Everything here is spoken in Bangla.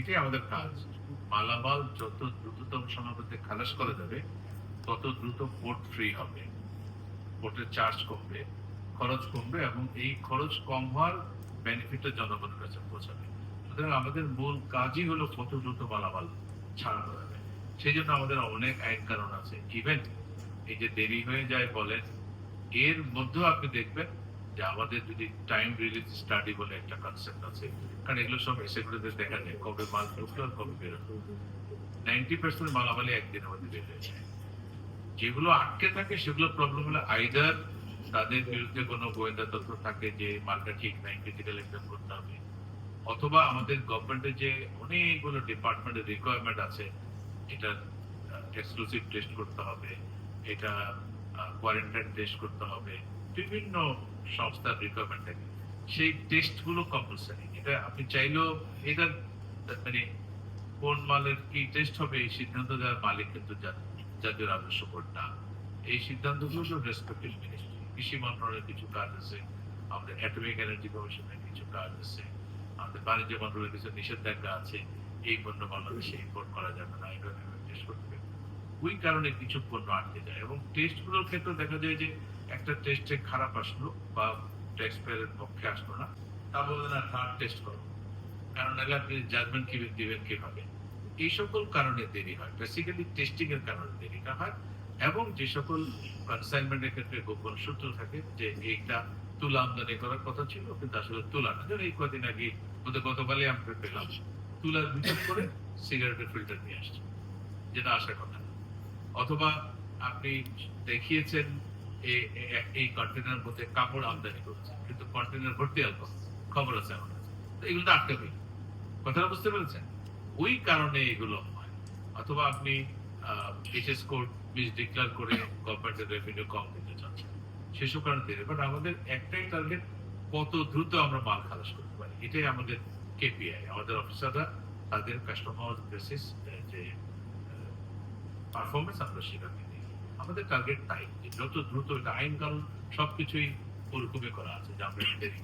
এটাই আমাদের কাজ। মালামাল যত দ্রুততম সময়ের মধ্যে খালাস করা যাবে তত দ্রুত পোর্ট ফ্রি হবে, পোর্টের চার্জ কমবে, খরচ কমবে এবং এই খরচ কম হওয়ার বেনিফিটটা জনগণের কাছে পৌঁছাবে। সুতরাং আমাদের মূল কাজই হলো কত দ্রুত মালামাল ছাড় করা যায়। সেই জন্য আমাদের অনেক আইন কানুন আছে। ইভেন এই যে দেরি হয়ে যায় বলেন, এর মধ্যেও আপনি দেখবেন যে আমাদের যদি টাইম রিলিজ স্টাডি বলে একটা কনসেপ্ট আছে, কারণ এগুলো সব এসে করে দেখা যায় কবে মাল ঢুকলো আর কবে বেরোলো। 90% মালামালি একদিনের মধ্যে বের হয়ে যায়। যেগুলো আটকে থাকে সেগুলো প্রবলেম হলে আইদার তাদের বিরুদ্ধে কোনো গোয়েন্দা তথ্য থাকে যে মালটা ঠিক নাই, ক্রিটিক্যাল এক্সাম করতে হবে, অথবা আমাদের গভর্নমেন্টের যে অনেকগুলো ডিপার্টমেন্টের রিকোয়ারমেন্ট আছে, এটা এক্সক্লুসিভ টেস্ট করতে হবে, এটা কোয়ারেন্টাইন টেস্ট করতে হবে, বিভিন্ন সংস্থার রিকোয়ারমেন্ট থাকে, সেই টেস্ট গুলো কম্পালসারি। এটা আপনি চাইলেও এটা মানে কোন মালের কি টেস্ট হবে এই সিদ্ধান্ত দেওয়ার মালিক কিন্তু জাতীয় রাজস্ব বোর্ড না। এই সিদ্ধান্তগুলো রেসপেক্টিভ মিনিস্ট্রি, কৃষি মন্ত্রণালয়ের কিছু কাজ আছে, আমাদের অ্যাটমিক এনার্জি কমিশনের কিছু কাজ আছে, আমাদের বাণিজ্য মন্ত্রণালয়ের কিছু নিষেধাজ্ঞা আছে, এই পণ্য বাংলাদেশে ইম্পোর্ট করা যাবে না, এটা টেস্ট করতে হবে। ওই কারণে কিছু পণ্য আটকে যায় এবং টেস্ট গুলোর ক্ষেত্রে দেখা যায় যে একটা টেস্টে খারাপ আসলো বা ট্যাক্স পেয়ারের পক্ষে আসলো না, তা বলবে না থার্ড টেস্ট করো, কারণ নাহলে আপনি জাজমেন্ট কি দিবেন কিভাবে। এই সকল কারণে দেরি হয়, বেসিক্যালি টেস্টিং এর কারণে দেরিটা হয়। এবং যে সকল কনসাইনমেন্টের ক্ষেত্রে গোপন সূত্র থাকে যে এইটা তুলা আমদানি করার কথা ছিল কিন্তু আসলে তুলা না, যেমন এই কদিন আগে গতকালই আমরা পেলাম তুলার ভিতর করে সিগারেটের ফিল্টার নিয়ে আসছে, যেটা আসার কথা না। অথবা আপনি দেখিয়েছেন এই কন্টেনার মধ্যে কাপড় আমদানি করছে কিন্তু কন্টেনার ভর্তি অ্যালকোহল, খবর আছে আমার কাছে। তো এগুলো তো আটকাবে, কথাটা বুঝতে পেরেছেন? ওই কারণে এগুলো হয়। অথবা আপনি এইচএস কোড মিস ডিক্লেয়ার করে গভর্নমেন্টের রেভিনিউ কম দিতে চাচ্ছেন, সেসব কারণে দেবে। বাট আমাদের একটাই টার্গেট, কত দ্রুত আমরা মাল খালাস করতে পারি, এটাই আমাদের কেপিআই। আমাদের অফিসাররা তাদের কাস্টমার বেসিস যে পারফরমেন্স আমরা সেটাকে দিই। আমাদের টার্গেট তাই যে যত দ্রুত, এটা আইন কানুন সবকিছুই ওরকমই করা আছে যে আমরা দেরি